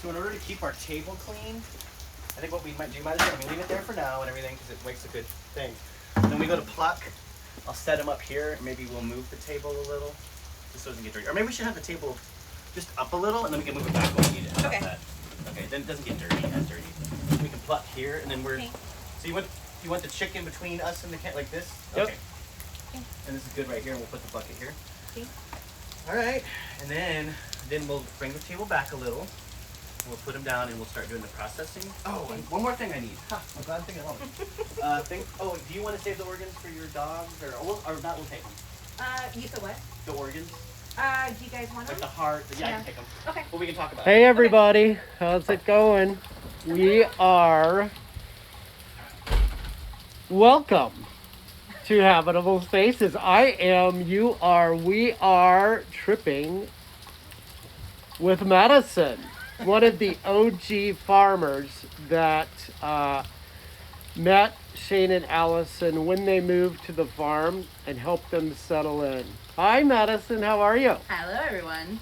So in order to keep our table clean, I think what we might do, leave it there for now and everything because it makes a good thing. And then we go to pluck. I'll set them up here. Maybe we'll move the table a little just so it doesn't get dirty. Or maybe we should have the table just up a little and then we can move it back when we need it. How about that? Okay, then it doesn't get dirty as dirty. We can pluck here and then we're. Okay. So you want the chicken between us and the cat like this? Yep. Okay. And this is good right here. And we'll put the bucket here. Okay. All right, and then we'll bring the table back a little. We'll put them down and we'll start doing the processing. Oh, and one more thing I need. I'm glad I'm thinking along. Do you want to save the organs for your dogs or not? We'll take them. You said what? The organs. Do you guys want them? Like the heart. I can take them. Okay. Well, we can talk about Hey it. everybody, how's it going? We are welcome to Habitable Spaces. I am, you are, we are tripping with Madison, one of the OG farmers that met Shane and Allison when they moved to the farm and helped them settle in. Hi Madison, how are you? Hello, everyone.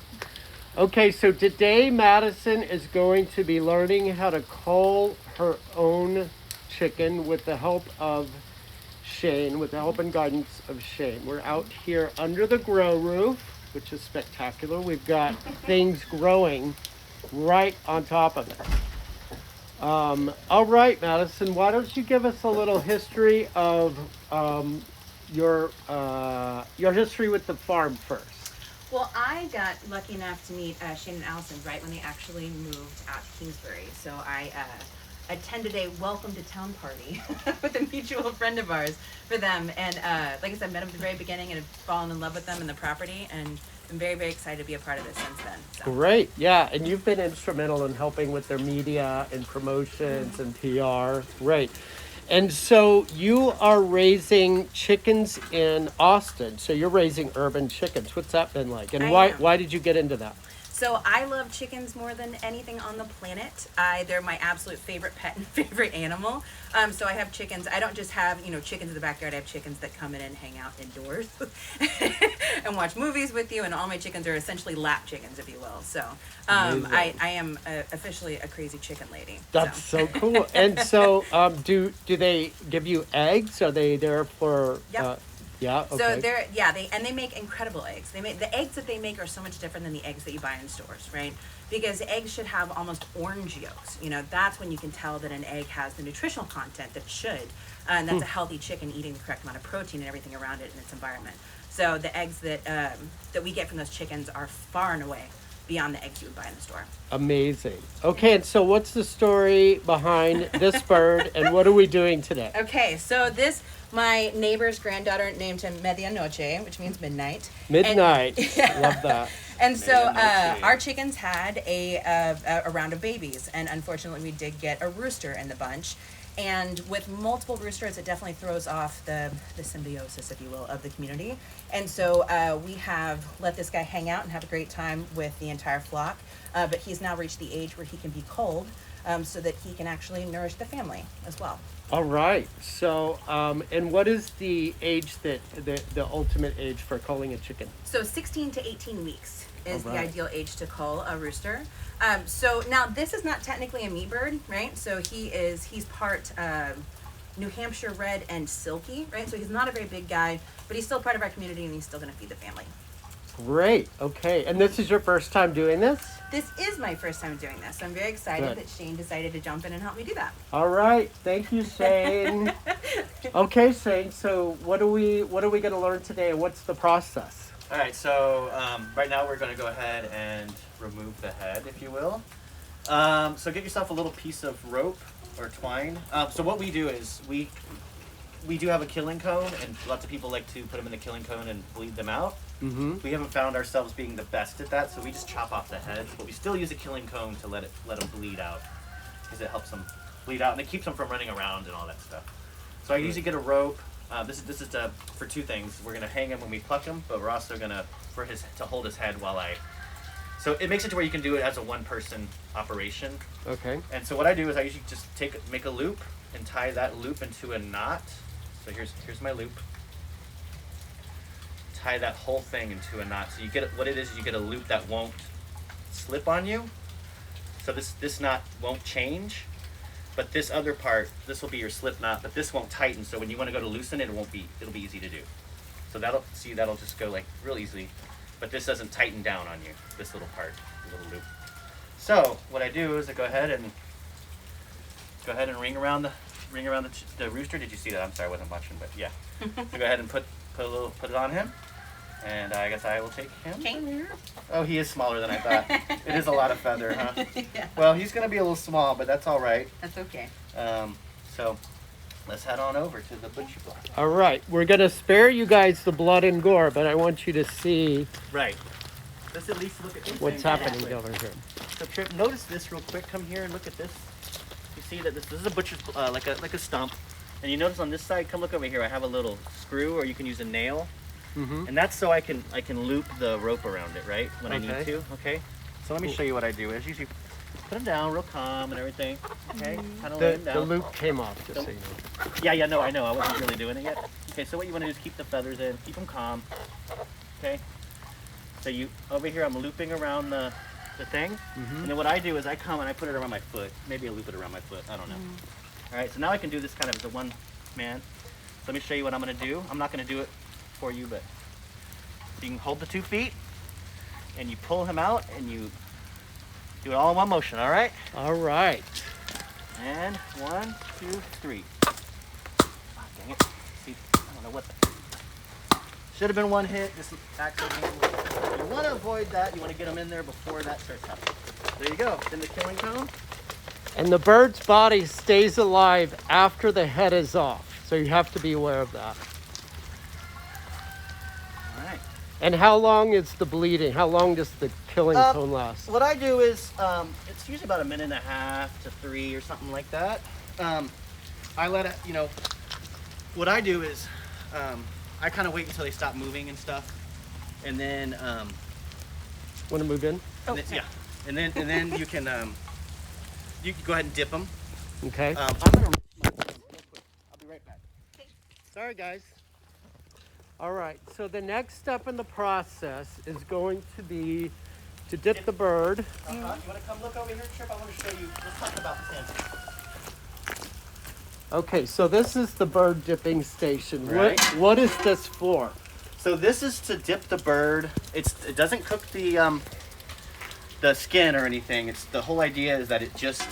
Okay, so today Madison is going to be learning how to cull her own chicken with the help of Shane, with the help and guidance of Shane. We're out here under the grow roof, which is spectacular. We've got things growing right on top of it. All right, Madison, why don't you give us a little history of your history with the farm first? Well, I got lucky enough to meet Shane and Allison right when they actually moved out to Kingsbury. So I attended a welcome to town party with a mutual friend of ours for them. And like I said, met them at the very beginning and have fallen in love with them and the property. And I'm very, very excited to be a part of it since then. So. Great. Yeah. And you've been instrumental in helping with their media and promotions and PR. Great. And so you are raising chickens in Austin. So you're raising urban chickens. What's that been like? And why did you get into that? So I love chickens more than anything on the planet. They're my absolute favorite pet and favorite animal. So I have chickens. I don't just have, chickens in the backyard. I have chickens that come in and hang out indoors and watch movies with you. And all my chickens are essentially lap chickens, if you will. So I am officially a crazy chicken lady. That's so cool. And so do they give you eggs? Are they there for... Yep. Yeah. Okay. So they make incredible eggs. The eggs that they make are so much different than the eggs that you buy in stores, right? Because eggs should have almost orange yolks. That's when you can tell that an egg has the nutritional content that should, and that's a healthy chicken eating the correct amount of protein and everything around it in its environment. So the eggs that we get from those chickens are far and away beyond the eggs you would buy in the store. Amazing. Okay, and so what's the story behind this bird, and what are we doing today? Okay, so my neighbor's granddaughter named him Medianoche, which means midnight. Midnight. Love that. And so our chickens had a round of babies, and unfortunately we did get a rooster in the bunch. And with multiple roosters, it definitely throws off the symbiosis, if you will, of the community. And so we have let this guy hang out and have a great time with the entire flock. But he's now reached the age where he can be culled so that he can actually nourish the family as well. All right. So, and what is the age the ultimate age for culling a chicken? So 16 to 18 weeks is the ideal age to cull a rooster. So now this is not technically a meat bird, right? So he's part New Hampshire red and silky, right? So he's not a very big guy, but he's still part of our community and he's still going to feed the family. Great. Okay. And this is your first time doing this? This is my first time doing this. So I'm very excited that Shane decided to jump in and help me do that. All right. Thank you, Shane. Okay, Shane. So what are we going to learn today, and what's the process? All right. So right now we're going to go ahead and remove the head, if you will. So get yourself a little piece of rope or twine. So what we do is we do have a killing cone, and lots of people like to put them in the killing cone and bleed them out. Mm-hmm. We haven't found ourselves being the best at that, so we just chop off the heads. But we still use a killing cone to let them bleed out, because it helps them bleed out and it keeps them from running around and all that stuff. So I usually get a rope. This is for two things. We're gonna hang him when we pluck him, but we're also gonna to hold his head while I. So it makes it to where you can do it as a one-person operation. Okay. And so what I do is I usually just make a loop and tie that loop into a knot. So here's my loop. Tie that whole thing into a knot. So you get what it is you get a loop that won't slip on you. So this knot won't change, but this other part, this will be your slip knot, but this won't tighten. So when you want to go to loosen it, it'll be easy to do. So that'll just go like real easily, but this doesn't tighten down on you. This little part, the little loop. So what I do is I go ahead and ring around the rooster. Did you see that? I'm sorry, I wasn't watching, but yeah. So go ahead and put it on him. And I guess I will take him from here. Oh, he is smaller than I thought. It is a lot of feather, huh? Yeah. Well, he's going to be a little small, but that's all right. That's okay. So let's head on over to the butcher block. All right, we're gonna spare you guys the blood and gore, but I want you to see Right. Let's at least look at this what's thing happening real quick. over here. So Trip, notice this real quick. Come here and look at this. You see that this is a butcher's like a stump, and you notice on this side. Come look over here. I have a little screw, or you can use a nail. Mm-hmm. And that's so I can loop the rope around it, right? When I need Okay. to, okay? So let me show you what I do. Is usually put them down real calm and everything, okay? Kind of lay them The down. loop came off, just so you know. Yeah, no, I know. I wasn't really doing it yet. Okay, so what you want to do is keep the feathers in, keep them calm, okay? So over here, I'm looping around the thing. Mm-hmm. And then what I do is I come and I put it around my foot. Maybe I loop it around my foot, I don't know. All right, so now I can do this kind of as a one man. So let me show you what I'm gonna do. I'm not gonna do it for you, but you can hold the 2 feet and you pull him out and you do it all in one motion, all right? All right. And 1, 2, 3. Oh, dang it. See, I don't know what should have been one hit, just accident. You want to avoid that. You want to get them in there before that starts happening. There you go. Then the killing cone. And the bird's body stays alive after the head is off, so you have to be aware of that. All right. And how long is the bleeding? How long does the killing cone last? What I do is, it's usually about 1.5 minutes to 3 or something like that. I let it, what I do is, I kind of wait until they stop moving and stuff, and then, Want to move in? and then yeah, and then you can go ahead and dip them. Okay. I'm gonna real quick. I'll be right back. Sorry, guys. All right, so the next step in the process is going to be to dip the bird. You want to come look over here, Trip? I want to show you. Let's talk about this. Okay, so this is the bird dipping station. Right. What is this for? So this is to dip the bird. It doesn't cook the skin or anything. It's the whole idea is that it just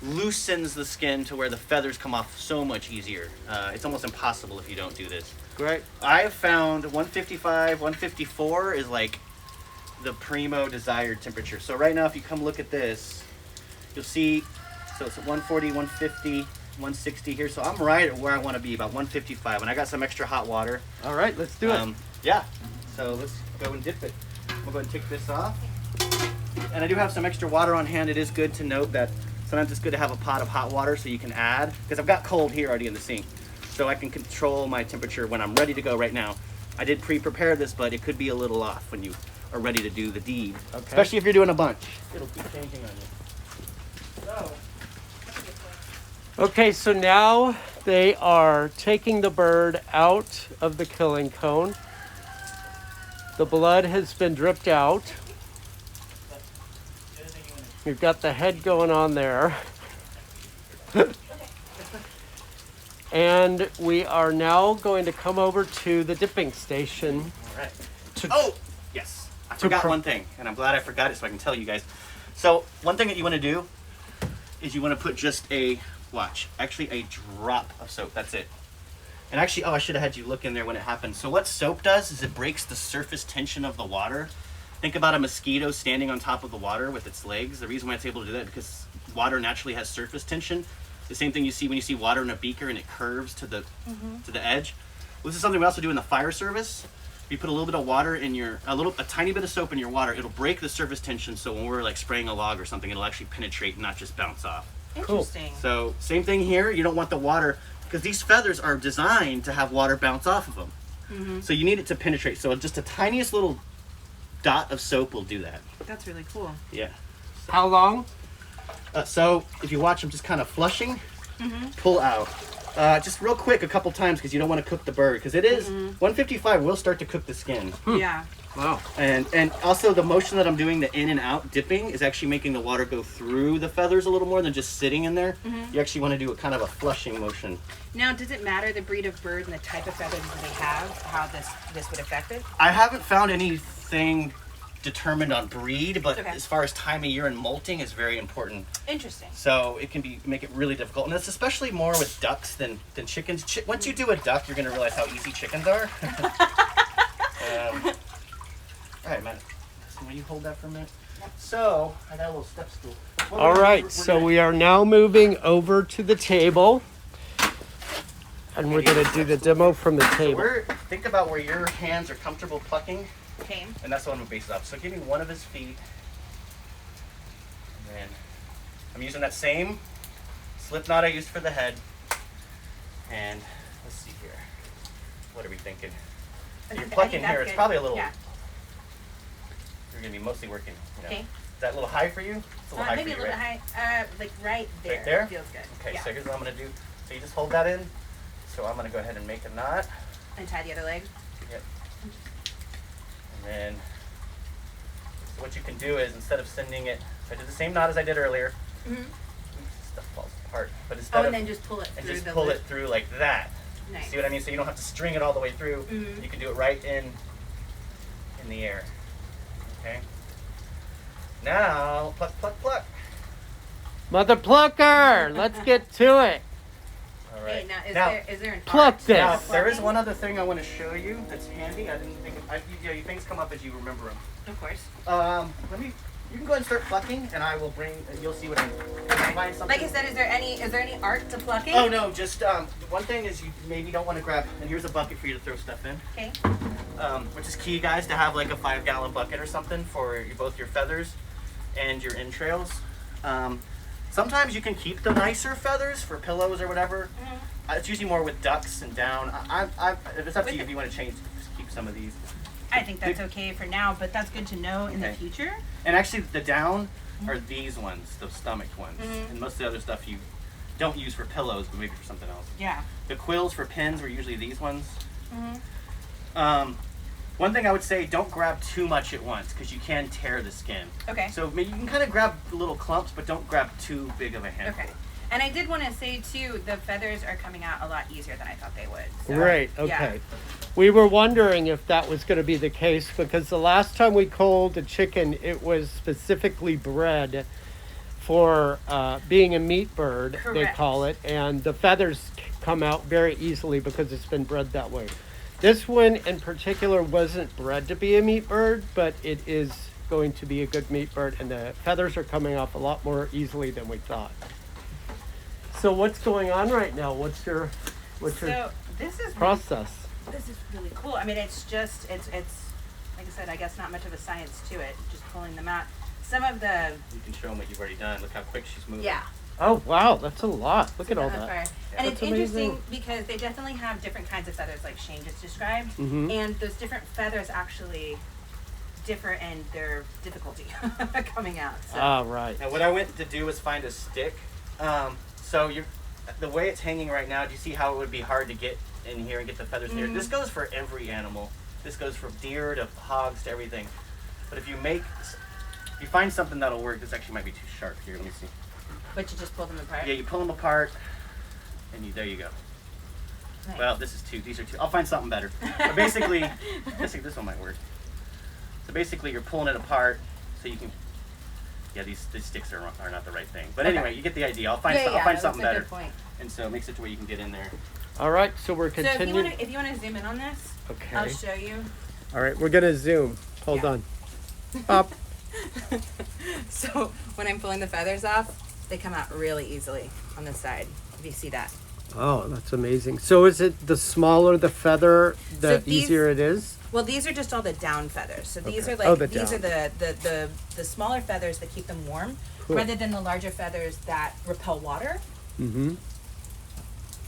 loosens the skin to where the feathers come off so much easier. It's almost impossible if you don't do this. Great. I have found 155, 154 is like the primo desired temperature. So right now, if you come look at this, you'll see, so it's at 140, 150, 160 here. So I'm right at where I want to be, about 155. And I got some extra hot water. All right, let's do it. Yeah, so let's go and dip it. We'll go and take this off. And I do have some extra water on hand. It is good to note that sometimes it's good to have a pot of hot water so you can add, because I've got cold here already in the sink. So I can control my temperature when I'm ready to go right now. I did pre-prepare this, but it could be a little off when you are ready to do the deed. Okay. Especially if you're doing a bunch. It'll keep changing on you. So, Okay, so now they are taking the bird out of the killing cone. The blood has been dripped out. You've got the head going on there. And we are now going to come over to the dipping station. all right. To, Oh, yes. I forgot one thing, and I'm glad I forgot it so I can tell you guys. So one thing that you want to do is you want to put just a drop of soap. That's it. And actually, I should have had you look in there when it happened. So what soap does is it breaks the surface tension of the water. Think about a mosquito standing on top of the water with its legs. The reason why it's able to do that is because water naturally has surface tension. The same thing you see when you see water in a beaker and it curves to the edge. Well, this is something we also do in the fire service. If you put a little bit of water in a tiny bit of soap in your water, it'll break the surface tension. So when we're like spraying a log or something, it'll actually penetrate and not just bounce off. Interesting. So same thing here. You don't want the water, because these feathers are designed to have water bounce off of them. So you need it to penetrate. So just the tiniest little dot of soap will do that. That's really cool. Yeah. how long? So if you watch them just kind of flushing, pull out. Just real quick, a couple times, because you don't want to cook the bird, because it is 155 will start to cook the skin. Yeah. Wow. And also the motion that I'm doing, the in and out dipping, is actually making the water go through the feathers a little more than just sitting in there. You actually want to do a kind of a flushing motion. Now, does it matter the breed of bird and the type of feathers that they have, how this would affect it? I haven't found anything determined on breed, but Okay. as far as time of year and molting is very important. Interesting. So it can make it really difficult, and it's especially more with ducks than chickens. Once you do a duck, you're gonna realize how easy chickens are. All right, man. So will you hold that for a minute? So I got a little step stool. All right, so we are now moving over to the table. And we're going to do the demo from the table. Think about where your hands are comfortable plucking, Okay. and that's what I'm gonna base it off. So give me one of his feet, and then I'm using that same slip knot I used for the head. And let's see here. What are we thinking? You're plucking here. It's probably a little. Yeah. You're gonna be mostly working. You know. Okay. Is that a little high for you? It's a little high Maybe for a you, little right? high. Like right there. Right there? Feels good. Okay, Yeah. so here's what I'm gonna do. So you just hold that in. So I'm gonna go ahead and make a knot. And tie the other leg. Yep. And then so what you can do is, instead of sending it, so I did the same knot as I did earlier. Stuff falls apart. But instead Oh, of and then just pull it and through just the pull loop. it through like that. Nice. See what I mean? So you don't have to string it all the way through. You can do it right in the air. Okay. Now pluck, pluck, pluck. Mother Plucker, let's get to it. All right. Hey, now, is there an pluck art to this. Now, the there is plucking? one other thing I want to show you that's handy. I didn't think things come up as you remember them. Of course. You can go ahead and start plucking, and I will you'll see what I find something. Like I said, is there any art to plucking? Oh no, just one thing is you maybe don't want to grab, and here's a bucket for you to throw stuff in. Okay. Which is key, guys, to have like a 5-gallon bucket or something for both your feathers and your entrails. Sometimes you can keep the nicer feathers for pillows or whatever. It's usually more with ducks and down. It's up to you if you want to change. Just keep some of these. I think that's okay for now, but that's good to know in the Okay. future. And actually, the down are these ones, the stomached ones, and most of the other stuff you don't use for pillows, but maybe for something else. Yeah. The quills for pins were usually these ones. One thing I would say, don't grab too much at once, because you can tear the skin. Okay. So maybe you can kind of grab little clumps, but don't grab too big of a handful. Okay. And I did want to say too, the feathers are coming out a lot easier than I thought they would. So, Right, yeah. okay. We were wondering if that was going to be the case because the last time we culled a chicken, it was specifically bred for being a meat bird, they Correct. call it, and the feathers come out very easily because it's been bred that way. This one in particular wasn't bred to be a meat bird, but it is going to be a good meat bird, and the feathers are coming off a lot more easily than we thought. So what's going on right now? What's your So this is process? This is really cool. I mean, it's like I said, I guess not much of a science to it. Just pulling them out. Some of the You can show them what you've already done. Look how quick she's moving. yeah. Oh wow, that's a lot. Look at all That's that. right. And it's That's amazing. interesting because they definitely have different kinds of feathers, like Shane just described, Mhm. and those different feathers actually differ in their difficulty coming out. So. Ah, right. Now what I went to do was find a stick. So the way it's hanging right now, do you see how it would be hard to get in here and get the feathers in here? This goes for every animal. This goes from deer to hogs to everything. But if you find something that'll work, this actually might be too sharp here. Let me see. But you just pull them apart. Yeah, you pull them apart, and there you go. Nice. Well, these are two. I'll find something better. But basically, this one might work. So basically, you're pulling it apart so you can. Yeah, these sticks are not the right thing. But Okay. anyway, you get the idea. I'll find Yeah, something that's a better. good point. And so it makes it to where you can get in there. All right, so we're So continuing. if you want to zoom in on this, Okay. I'll show you. All right, we're gonna zoom. Hold Yeah. on. Up. So when I'm pulling the feathers off, they come out really easily on the side. If you see that. Oh, that's amazing. So is it the smaller the feather, the these- easier it is? Well, these are just all the down feathers. So these Okay. are like Oh, the these down. are the smaller feathers that keep them warm, Cool. rather than the larger feathers that repel water. Mm-hmm.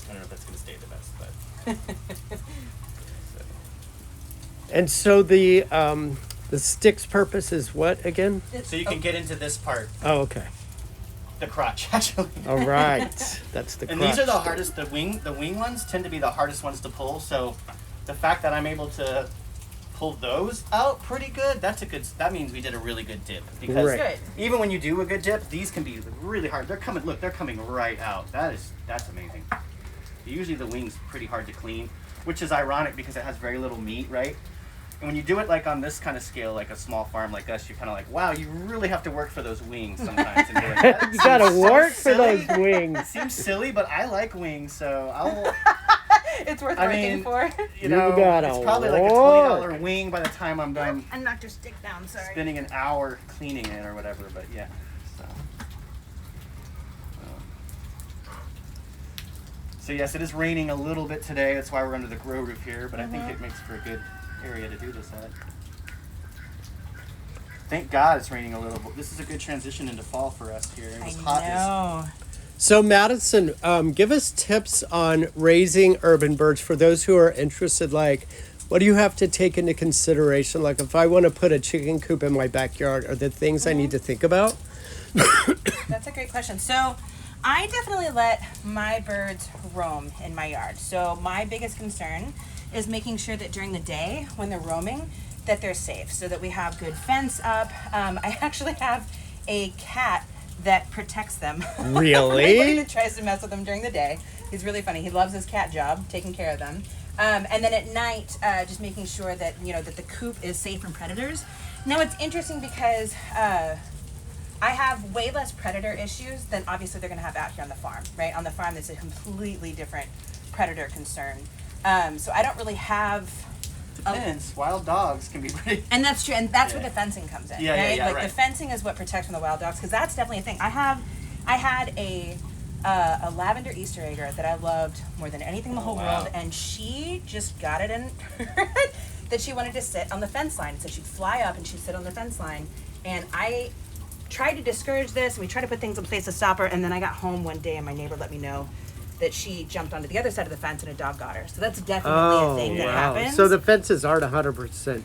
I don't know if that's going to stay the best, but. And so the stick's purpose is what again? So you can get into this part. Oh, okay. The crotch, actually. All right, that's the. And these are the hardest. The wing ones tend to be the hardest ones to pull. So, the fact that I'm able to pull those out pretty good, that means we did a really good dip. Because Right. even when you do a good dip, these can be really hard. They're coming right out. That's amazing. Usually the wing's pretty hard to clean, which is ironic because it has very little meat, right? And when you do it like on this kind of scale, like a small farm like us, you're kind of like, wow, you really have to work for those wings sometimes. And you're like, that You gotta seems so work for silly. those wings. It seems silly, but I like wings, so I'll. It's worth I working mean, for. You know, gotta it's probably like a work. $20 wing by the time I'm done I knocked your stick down, sorry. spending an hour cleaning it or whatever. But yeah, so yes, it is raining a little bit today. That's why we're under the grow roof here. But I think it makes for a good area to do this at. Thank God it's raining a little bit. This is a good transition into fall for us here. It was hot know. So Madison, give us tips on raising urban birds for those who are interested. Like, what do you have to take into consideration? Like, if I want to put a chicken coop in my backyard, are there things I need to think about? That's a great question. So I definitely let my birds roam in my yard. So my biggest concern is making sure that during the day when they're roaming that they're safe, so that we have good fence up. I actually have a cat that protects them. Really? Anybody that tries to mess with them during the day. He's really funny. He loves his cat job, taking care of them. And then at night, just making sure that, that the coop is safe from predators. Now it's interesting because I have way less predator issues than obviously they're going to have out here on the farm, right? On the farm, there's a completely different predator concern. So I don't really have... Depends. Wild dogs can be pretty... And that's true, and that's where the fencing comes in, right? Yeah, like right. the fencing is what protects from the wild dogs, because that's definitely a thing. I had a lavender Easter egger that I loved more than anything in the whole world, and she just got it in her head that she wanted to sit on the fence line. So she'd fly up and she'd sit on the fence line, and I tried to discourage this, and we tried to put things in place to stop her, and then I got home one day and my neighbor let me know that she jumped onto the other side of the fence and a dog got her. So that's definitely a thing that happens. So the fences aren't 100%.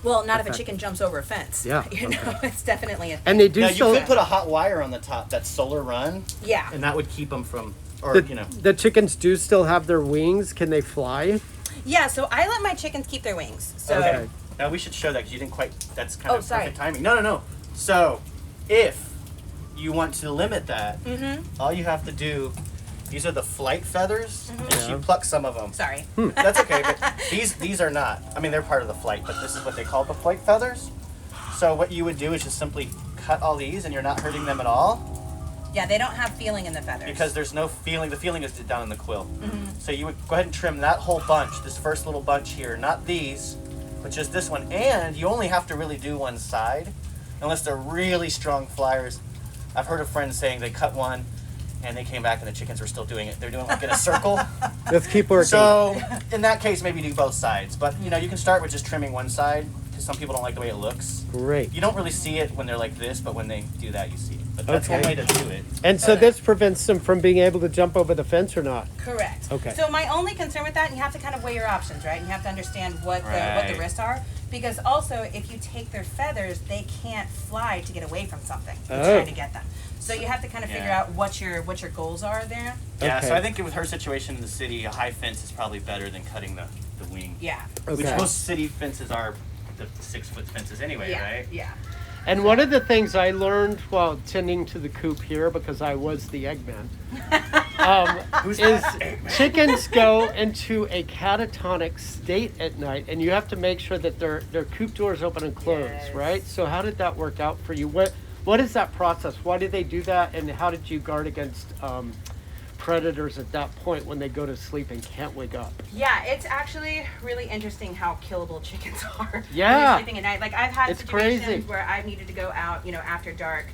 Well, not if a chicken jumps over a fence. Yeah, It's definitely a thing. And they do Now, you still... could put a hot wire on the top that's solar run, Yeah. and that would keep them from, or The chickens do still have their wings. Can they fly? Yeah, so I let my chickens keep their wings. So Okay. Now we should show that because you didn't quite. That's kind of sorry. perfect timing. No. So, if you want to limit that, all you have to do. These are the flight feathers, and she plucks some of them. Sorry. That's okay, but these are not. I mean, they're part of the flight, but this is what they call the flight feathers. So what you would do is just simply cut all these, and you're not hurting them at all. Yeah, they don't have feeling in the feathers. Because there's no feeling. The feeling is down in the quill. So you would go ahead and trim that whole bunch, this first little bunch here, not these, but just this one. And you only have to really do one side, unless they're really strong flyers. I've heard of friends saying they cut one, and they came back and the chickens were still doing it. They're doing it like in a circle. Let's keep working. So in that case, maybe do both sides. But you can start with just trimming one side, because some people don't like the way it looks. Great. You don't really see it when they're like this, but when they do that, you see it. But that's one way to do it. And so this prevents them from being able to jump over the fence or not? Correct. Okay. So my only concern with that, and you have to kind of weigh your options, right? And you have to understand what the risks are. Because also, if you take their feathers, they can't fly to get away from something. You're trying to get them. So you have to kind of figure out what your goals are there. Yeah, Okay. so I think with her situation in the city, a high fence is probably better than cutting the wing. Yeah. Which Okay. most city fences are the 6-foot fences anyway, Yeah. right? Yeah. And one of the things I learned while tending to the coop here, because I was the eggman, is chickens go into a catatonic state at night, and you have to make sure that their coop doors open and close, Yes. right? So how did that work out for you? What is that process? Why did they do that, and how did you guard against predators at that point when they go to sleep and can't wake up? Yeah, it's actually really interesting how killable chickens are when Yeah. you're sleeping at night. Like I've had It's situations crazy. where I've needed to go out, after dark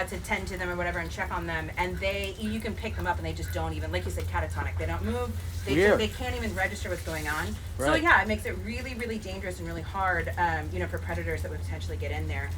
to tend to them or whatever and check on them, and you can pick them up and they just don't even, like you said, catatonic. They don't move. They can't even register what's going on. So Right. yeah, it makes it really, really dangerous and really hard, for predators that would potentially get in there.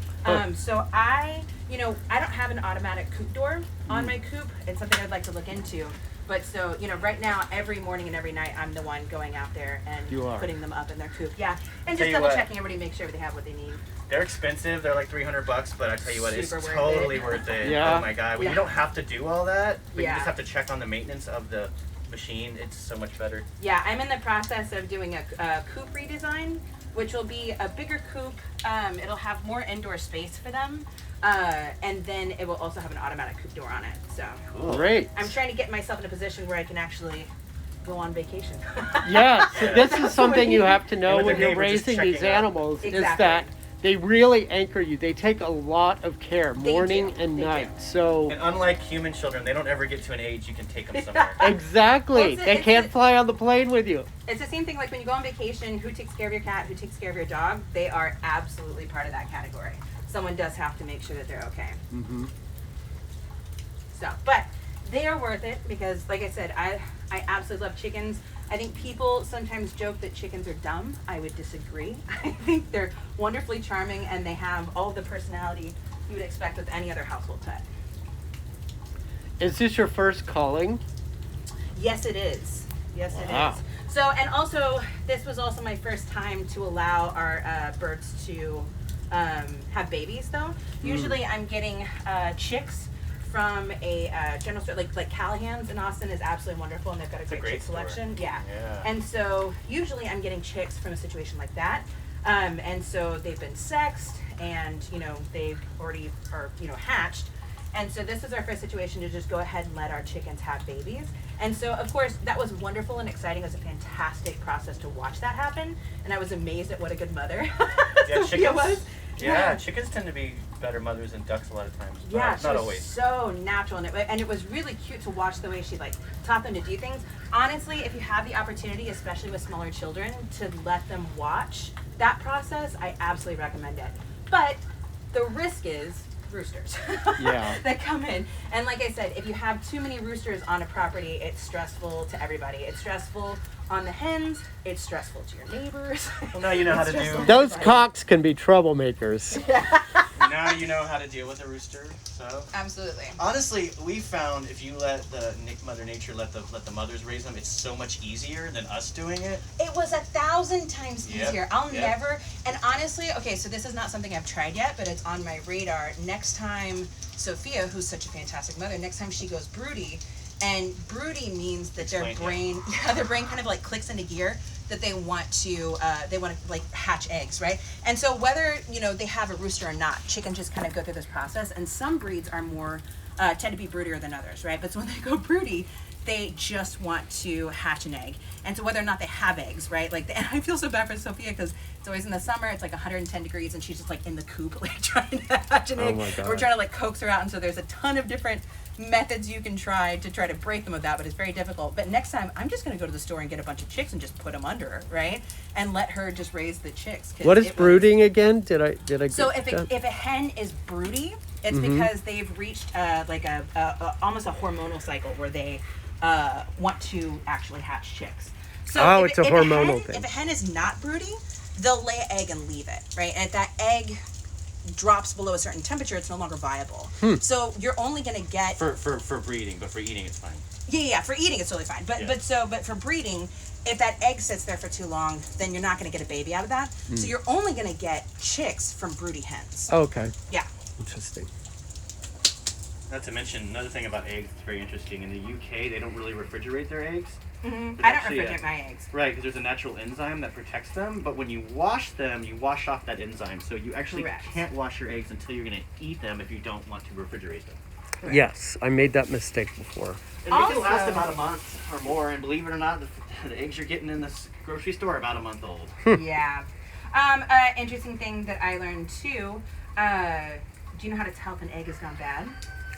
So I don't have an automatic coop door on my coop. It's something I'd like to look into. But so, right now, every morning and every night, I'm the one going out there and putting them up in their coop. Yeah, and just double checking everybody, make sure they have what they need. They're expensive. They're like $300, but I tell you what, it's Super totally worth it. Yeah. Oh my God, when you don't have to do all that, but you Yeah. just have to check on the maintenance of the machine, it's so much better. Yeah, I'm in the process of doing a coop redesign, which will be a bigger coop. It'll have more indoor space for them. And then it will also have an automatic coop door on it. So Cool. Great. I'm trying to get myself in a position where I can actually go on vacation. Yeah, so this is something you have to know with when the you're neighbors just raising these checking out. animals is Exactly. that they really anchor you. They take a lot of care, They morning do. and They night. do. So And unlike human children, they don't ever get to an age you can take them somewhere. exactly, Well, they can't fly on the plane with you. It's the same thing like when you go on vacation, who takes care of your cat, who takes care of your dog, they are absolutely part of that category. Someone does have to make sure that they're okay. Mm-hmm. So, but they are worth it because, like I said, I absolutely love chickens. I think people sometimes joke that chickens are dumb. I would disagree. I think they're wonderfully charming and they have all the personality you would expect with any other household pet. Is this your first calling? Yes, it is. Yes, it Wow. is. So, and also, this was also my first time to allow our birds to have babies, though. Usually, I'm getting chicks from a general store, like Callahan's in Austin is absolutely wonderful, and they've got a great chick store. selection. Yeah. Yeah. And so, usually, I'm getting chicks from a situation like that. And so, they've been sexed, and, they already are, hatched. And so this is our first situation to just go ahead and let our chickens have babies. And so, of course, that was wonderful and exciting. It was a fantastic process to watch that happen. And I was amazed at what a good mother Yeah, Sophia was. Yeah, chickens tend to be better mothers than ducks a lot of times. Yeah, Not she was always. so natural. And it was really cute to watch the way she, taught them to do things. Honestly, if you have the opportunity, especially with smaller children, to let them watch that process, I absolutely recommend it. But the risk is roosters Yeah. that come in. And like I said, if you have too many roosters on a property, it's stressful to everybody. It's stressful on the hens. It's stressful to your neighbors. Well, now you know how to It's do. Those cocks can be troublemakers. Now you know how to deal with a rooster. So Absolutely. honestly, we found if you let Mother Nature let the mothers raise them, it's so much easier than us doing it. It was 1,000 times Yep, easier. I'll yep. never, and honestly, okay, so this is not something I've tried yet, but it's on my radar. Next time, Sophia, who's such a fantastic mother, next time she goes broody, and broody means that their Explain, brain kind of clicks into gear, that they want to hatch eggs, right? And so whether, they have a rooster or not, chickens just kind of go through this process, and some breeds are more, tend to be broodier than others, right? But so when they go broody, they just want to hatch an egg. And so whether or not they have eggs, right? And I feel so bad for Sophia because it's always in the summer, it's 110 degrees and she's just in the coop, trying to hatch an egg. my God. We're trying to coax her out. And so there's a ton of different methods you can try to break them of that, but it's very difficult. But next time, I'm just going to go to the store and get a bunch of chicks and just put them under her, right? And let her just raise the chicks. What is brooding again? Did I get So if that? a hen is broody, it's because they've reached almost a hormonal cycle where they want to actually hatch chicks. So it's a hormonal thing. If a hen is not broody, they'll lay an egg and leave it, right? And if that egg drops below a certain temperature, it's no longer viable. So you're only going to get For breeding, but for eating it's fine. yeah, for eating it's totally fine. But for breeding, if that egg sits there for too long, then you're not going to get a baby out of that. So you're only going to get chicks from broody hens. Okay, Yeah. interesting. Not to mention another thing about eggs that's very interesting. In the UK, they don't really refrigerate their eggs. Mm-hmm. There's I don't actually refrigerate my eggs. Right, because there's a natural enzyme that protects them, but when you wash them, you wash off that enzyme. So you actually Correct. can't wash your eggs until you're going to eat them if you don't want to refrigerate them. Correct. Yes, I made that mistake before. And they can Also- last about a month or more, and believe it or not, the eggs you're getting in the grocery store are about a month old. Yeah. Interesting thing that I learned too. Do you know how to tell if an egg has gone bad?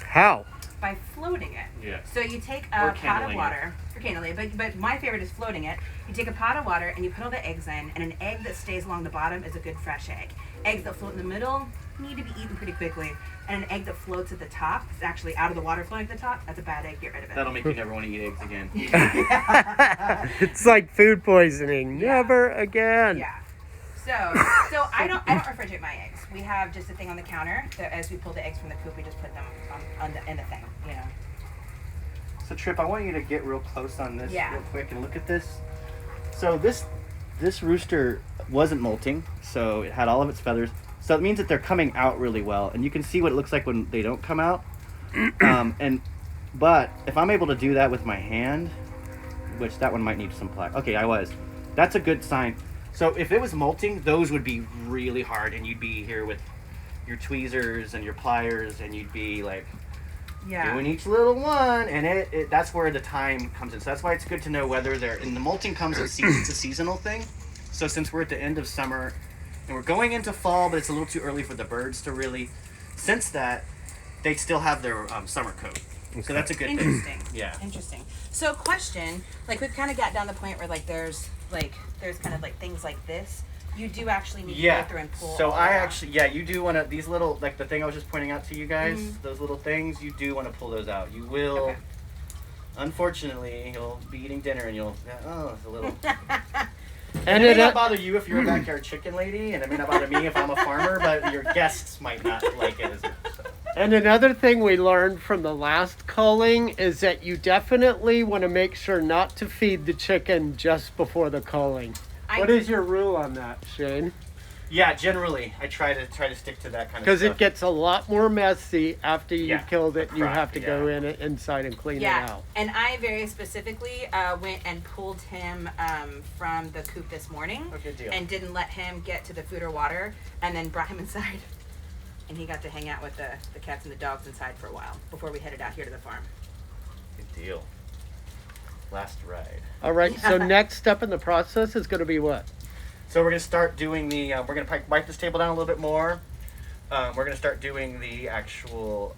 How? By floating it. Yeah. So you take Or a pot of candling water, or candling it, but my favorite is floating it. You take a pot of water and you put all the eggs in, and an egg that stays along the bottom is a good fresh egg. Eggs that float in the middle need to be eaten pretty quickly, and an egg that floats at the top, it's actually out of the water floating at the top, that's a bad egg, get rid of it. That'll make you never want to eat eggs again. It's like food poisoning. Yeah. Never again. Yeah. So I don't refrigerate my eggs. We have just a thing on the counter that as we pull the eggs from the coop, we just put them in the thing, So Trip, I want you to get real close on this Yeah. real quick and look at this. So this rooster wasn't molting, so it had all of its feathers. So it means that they're coming out really well, and you can see what it looks like when they don't come out. But if I'm able to do that with my hand, which that one might need some plaque. Okay, that's a good sign. So if it was molting, those would be really hard, and you'd be here with your tweezers and your pliers, and you'd be like doing each little one, and that's where the time comes in. So that's why it's good to know whether they're, and the molting comes it's a seasonal thing. So since we're at the end of summer and we're going into fall, but it's a little too early for the birds to really sense that, they still have their summer coat. Okay. So that's a good Interesting. thing. Yeah. Interesting. So question, like we've kind of got down the point where like there's kind of like things like this. You do actually need to go through and pull. So all you do want to, these little, like the thing I was just pointing out to you guys, those little things, you do want to pull those out. You will, unfortunately, you'll be eating dinner and you'll, it's a little. And it may not bother you if you're a backyard chicken lady, and it may not bother me if I'm a farmer, but your guests might not like it as much. So. And another thing we learned from the last culling is that you definitely want to make sure not to feed the chicken just before the culling. What is your rule on that, Shane? Yeah, generally, I try to stick to that kind of stuff. Because it gets a lot more messy after you've killed it. You have to go inside and clean it out. And I very specifically went and pulled him from the coop this morning. Oh, good deal. And didn't let him get to the food or water, and then brought him inside. And he got to hang out with the cats and the dogs inside for a while before we headed out here to the farm. Good deal. Last ride. All right, so next step in the process is going to be what? So we're going to start doing the, we're going to wipe this table down a little bit more. We're going to start doing the actual,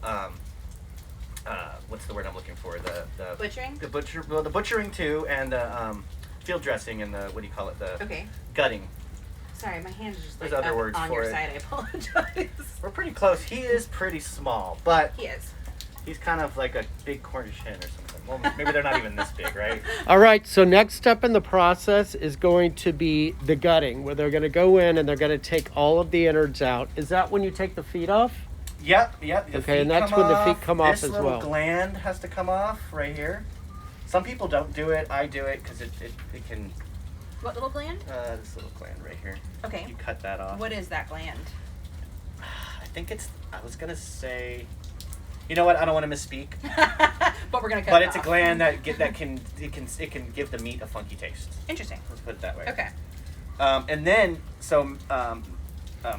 what's the word I'm looking for? The Butchering? The butchering too, and the field dressing and the, what do you call it? The gutting. Sorry, my hand is just There's like other words on for your it. side. I apologize. We're pretty close. He is pretty small, but He is. he's kind of like a big Cornish hen or something. Well, maybe they're not even this big, right? All right, so next step in the process is going to be the gutting, where they're going to go in and they're going to take all of the innards out. Is that when you take the feet off? Yep. Okay, and that's when the feet come off as well. This little gland has to come off right here. Some people don't do it. I do it because it can... What little gland? This little gland right here. Okay. You cut that off. What is that gland? I think it's... I was going to say... You know what? I don't want to misspeak. But we're gonna cut. But it it's off. a gland that can give the meat a funky taste. Interesting. Let's put it that way. Okay. And then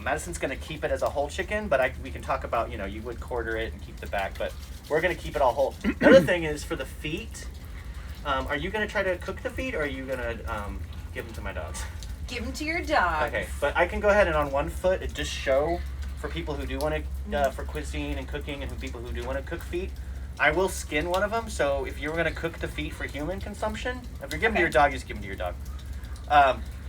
Madison's gonna keep it as a whole chicken, but we can talk about, you would quarter it and keep the back, but we're gonna keep it all whole. Another thing is for the feet. Are you gonna try to cook the feet, or are you gonna give them to my dogs? Give them to your dog. Okay, but I can go ahead and on one foot it just show for people who do want to for cuisine and cooking, and people who do want to cook feet. I will skin one of them, so if you're going to cook the feet for human consumption, if you're giving to your dog, you just give them to your dog.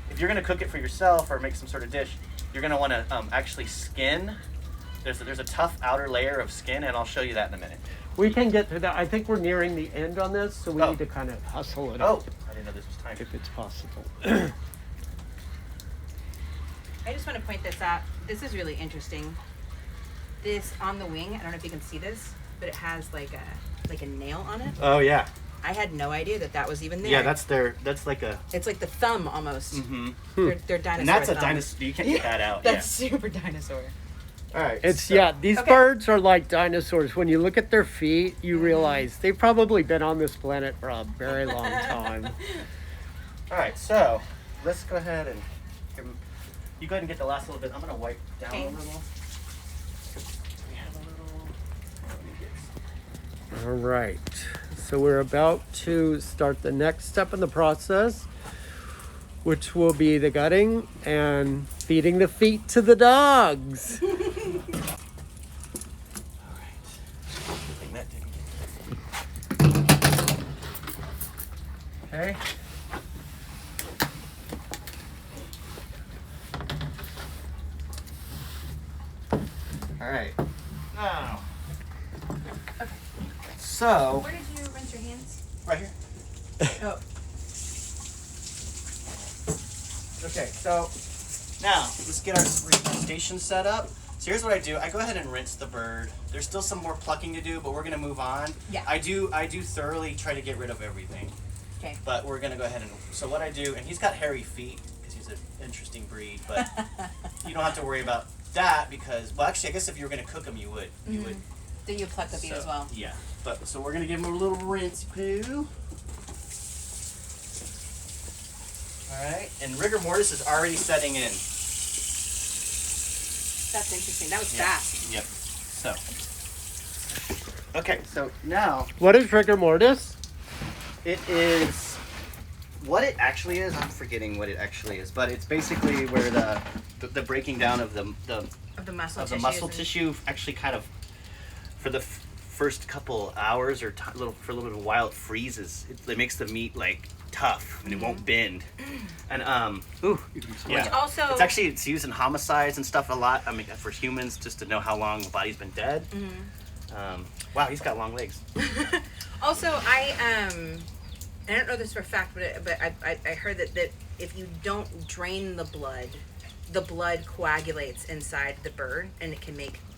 If you're going to cook it for yourself or make some sort of dish, you're going to want to actually skin. There's a tough outer layer of skin, and I'll show you that in a minute. We can get to that. I think we're nearing the end on this, so we need to kind of hustle it up. I didn't know this was time. If it's possible. I just want to point this out. This is really interesting. This on the wing, I don't know if you can see this, but it has like a nail on it. Oh yeah. I had no idea that was even there. Yeah, that's like a. It's like the thumb almost. Mm-hmm. They're dinosaur. And that's a thumbs. dinosaur. You can't get that out. That's super dinosaur. All right. It's these birds are like dinosaurs. When you look at their feet, you realize they've probably been on this planet for a very long time. All right, so let's go ahead and you go ahead and get the last little bit. I'm gonna wipe down a little. We have a little. All right, so we're about to start the next step in the process, which will be the gutting and feeding the feet to the dogs. All right. Good thing that didn't get. Okay. All right. Now. Okay. So. Where did you rinse your hands? Right here. Oh. Okay, so now let's get our station set up. So here's what I do. I go ahead and rinse the bird. There's still some more plucking to do, but we're gonna move on. Yeah. I do thoroughly try to get rid of everything. Okay. But we're gonna go ahead and, so what I do, and he's got hairy feet because he's an interesting breed, but you don't have to worry about that because, well, actually, I guess if you were gonna cook him, you would. You would. Do you pluck the feet as well? Yeah. But so we're gonna give him a little rinse poo. All right, and rigor mortis is already setting in. That's interesting. That was Yeah. fast. Yep. So. Okay, so now What is rigor mortis? it is what it actually is. I'm forgetting what it actually is, but it's basically where the breaking down of the Of the muscle of the tissues muscle and- tissue actually kind of for the first couple hours or for a little bit of a while it freezes. It makes the meat like tough and it won't bend. And yeah. also- it's used in homicides and stuff a lot. I mean, for humans, just to know how long the body's been dead. Wow, he's got long legs. Also, I don't know this for a fact, but I heard that if you don't drain the blood coagulates inside the bird, and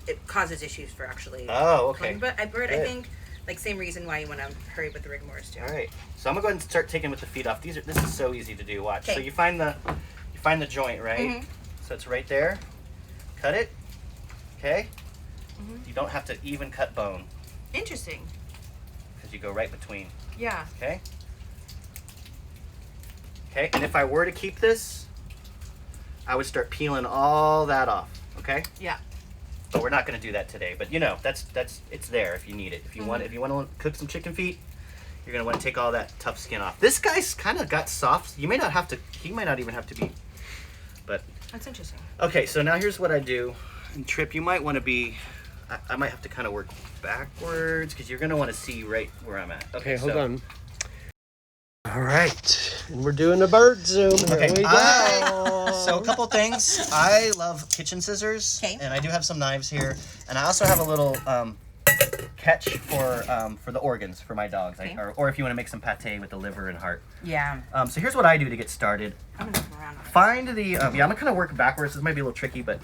it causes issues for actually. Oh, okay. But I Good. think like same reason why you want to hurry with the rigor mortis too. All right, so I'm gonna go ahead and start taking with the feet off. This is so easy to do. Watch. So Okay. you find the joint, right? So it's right there. Cut it. Okay. You don't have to even cut bone Interesting. because you go right between. Yeah. Okay. Okay. And if I were to keep this, I would start peeling all that off. Okay. Yeah. But we're not going to do that today. But you know, that's it's there if you need it. If you want to cook some chicken feet, you're going to want to take all that tough skin off. This guy's kind of got soft. You may not have to. He might not even have to be. But That's interesting. okay, so now here's what I do. And Trip, you might want to be. I might have to kind of work backwards because you're going to want to see right where I'm at. Okay, hold on. All right, and we're doing a bird zoom. Here Okay, we go. So a couple things. I love kitchen scissors, Okay. and I do have some knives here, and I also have a little catch for the organs for my dogs, Okay. or if you want to make some pate with the liver and heart. Yeah. So here's what I do to get started. I'm gonna come around. Find the yeah. I'm gonna kind of work backwards. This might be a little tricky, but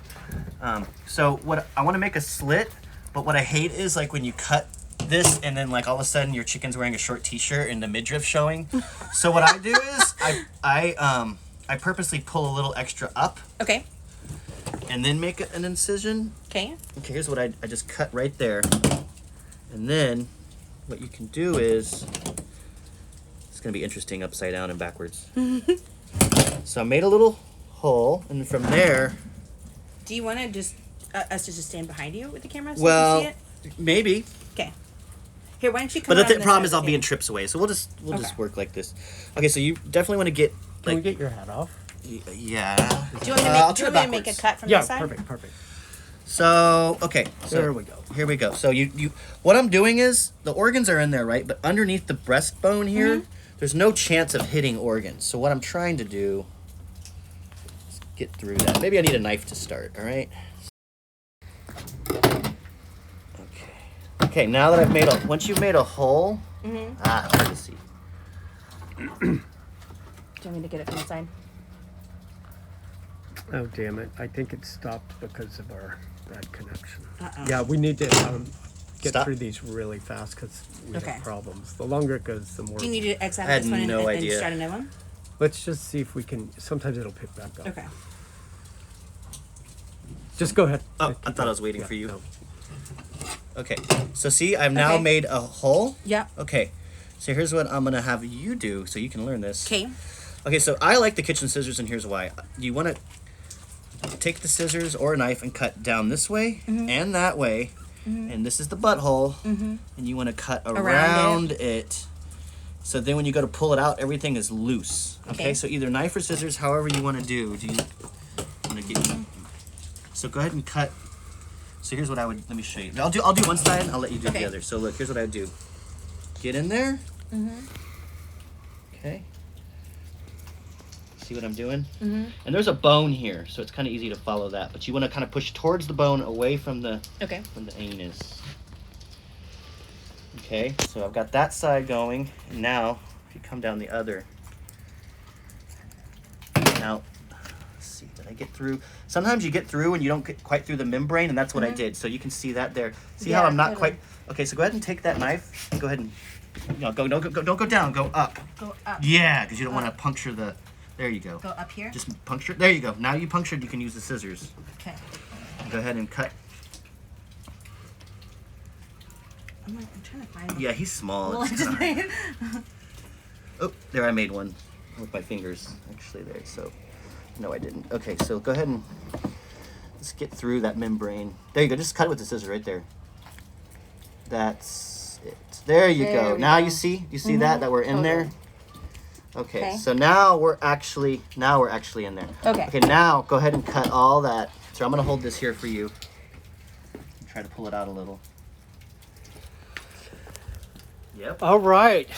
so what I want to make a slit, but what I hate is like when you cut this and then like all of a sudden your chicken's wearing a short t-shirt and the midriff showing. So what I do is I purposely pull a little extra up Okay. and then make an incision. Okay. Okay, here's what I just cut right there. And then what you can do is, it's gonna be interesting upside down and backwards. So I made a little hole, and from there, Do you want to just us to just stand behind you with the camera so well, you can see it? maybe. Okay. Here, why don't you come But around the this problem side is of I'll the be in table. Trip's way, so we'll just Okay. work like this. Okay, so you definitely want to get Can we like get your hat off? yeah. Do you want me to make, I'll do you turn want me to make a backwards. cut from Yeah, this side? perfect. So okay, so There we go. Here we go. So you what I'm doing is the organs are in there, right? But underneath the breastbone here, there's no chance of hitting organs. So what I'm trying to do is get through that. Maybe I need a knife to start. All right. Okay. Okay. Now that I've made once you've made a hole, hard to see. Do you want me to get it from the side? Oh, damn it. I think it stopped because of our bad connection. Uh-oh. Yeah, we need to get Stop. through these really fast because we Okay. have problems. The longer it goes, the more. Do you need to exit I had this one no and idea. start a new one? Let's just see if we can. Sometimes it'll pick back up. Okay. Just go ahead. Oh, Keep I thought I going. was waiting Yeah, for you. no. Okay. So see, I've now Okay. made a hole. Yeah. Okay. So here's what I'm gonna have you do, so you can learn this. Okay. Okay, so I like the kitchen scissors, and here's why. You want to take the scissors or a knife and cut down this way and that way, and this is the butthole, and you want to cut around it. So then when you go to pull it out, everything is loose. Okay, Okay. so either knife or scissors, however you want to do. Do you want to get? So go ahead and cut. So here's what I would. Let me show you. I'll do one side. I'll let you do Okay. the other. So look, here's what I would do. Get in there. Okay. See what I'm doing? And there's a bone here, so it's kind of easy to follow that. But you want to kind of push towards the bone, away from the Okay. anus. Okay, so I've got that side going. And now, if you come down the other, now let's see, did I get through? Sometimes you get through and you don't get quite through the membrane, and that's what I did. So you can see that there. See how I'm not quite, okay, so go ahead and take that knife, and go ahead and, don't go down, go up. Go up. Yeah, because you don't want to puncture the, there you go. Go up here? Just puncture, there you go. Now you punctured, you can use the scissors. Okay. Go ahead and cut. I'm trying to find one. Yeah, he's small. Well, It's I just kinda hard. made. Oh, there I made one with my fingers actually there. So, no, I didn't. Okay, so go ahead and let's get through that membrane. There you go. Just cut it with the scissors right there. That's it. There you There go. we Now go. you see that we're in there. Okay, Okay. so now we're actually in there. Okay. Okay, now go ahead and cut all that. So I'm gonna hold this here for you. Try to pull it out a little. Yep. All right.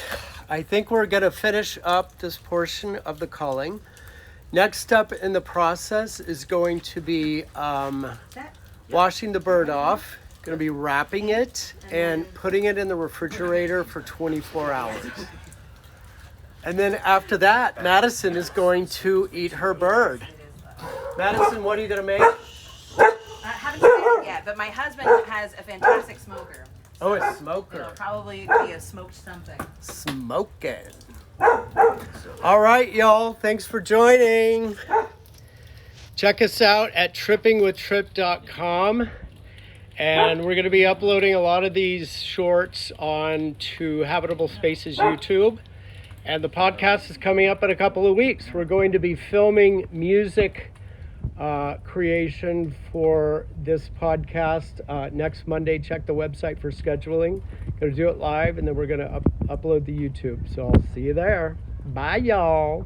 I think we're going to finish up this portion of the culling. Next up in the process is going to be washing the bird off. Going to be wrapping it and putting it in the refrigerator for 24 hours. And then after that, Madison is going to eat her bird. Madison, what are you going to make? I haven't tried it yet, but my husband has a fantastic smoker. Oh, a It'll smoker. probably be a smoked something. Smoking. All right, y'all. Thanks for joining. Check us out at trippingwithtrip.com. And we're going to be uploading a lot of these shorts onto Habitable Spaces YouTube. And the podcast is coming up in a couple of weeks. We're going to be filming music creation for this podcast next Monday. Check the website for scheduling. Going to do it live, and then we're going to upload the YouTube. So I'll see you there. Bye, y'all.